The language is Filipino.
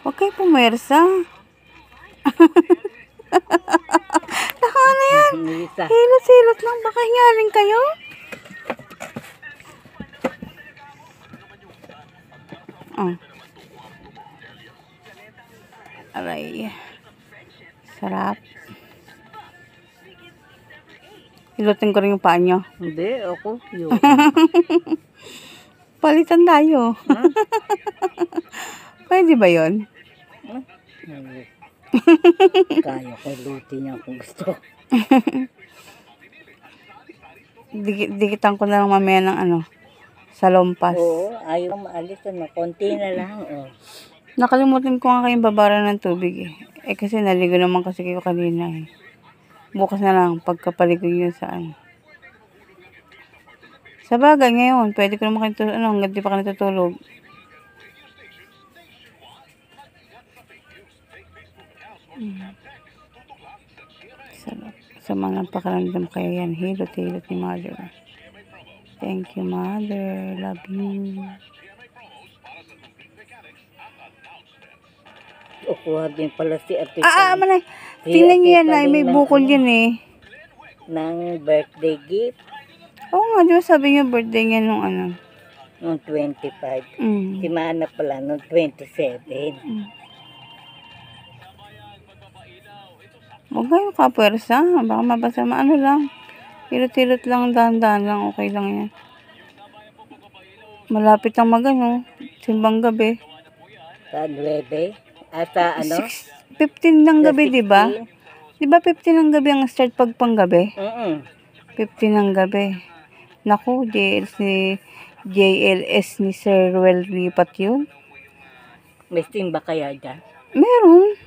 Huwag kayo pumersa. Naka na yan. Hilot-hilot lang. Baka hingaling kayo. Oh. Aray. Sarap. Hilutin ko rin yung paa nyo. Hindi, ako. Palitan tayo. Huh? Pwede ba yun? Kaya ko luti niya kung gusto. Dikitan ko na lang mamaya ng ano, sa lompas. Oo, ayaw maalis. Konti na lang. Oh. Nakalimutan ko nga kayong babara ng tubig eh. Eh kasi naligo naman kasi kayo kanina eh. Bukas na lang pagkapaligo yun sa ano. Sa bagay ngayon, pwede ko naman kayo hanggang di pa ka natutulog. Sa mga pakaramdam kayo yan, hilot-hilot ni Mother. Thank you, Mother. Love you. Kukuha din pala si Ate. Manay. Tingnan niyo yan, ay may bukol yan eh. Ng birthday gift. Oo nga, di ba sabi niyo birthday niya nung ano? Nung 25. Si Mana pala nung 27. Huwag kayo kapwersa. Baka mabasa maano lang. Hilot-hilot lang, dahan-dahan lang. Okay lang yan. Malapit ang magano. Simbang gabi. Sa 9. Sa ano? 15 ng gabi, di ba? Di ba 15 ng gabi ang start pag panggabi? 15 ng gabi. Naku, JLS ni Sir Ruel lipat yun. May simba kaya dyan? Meron.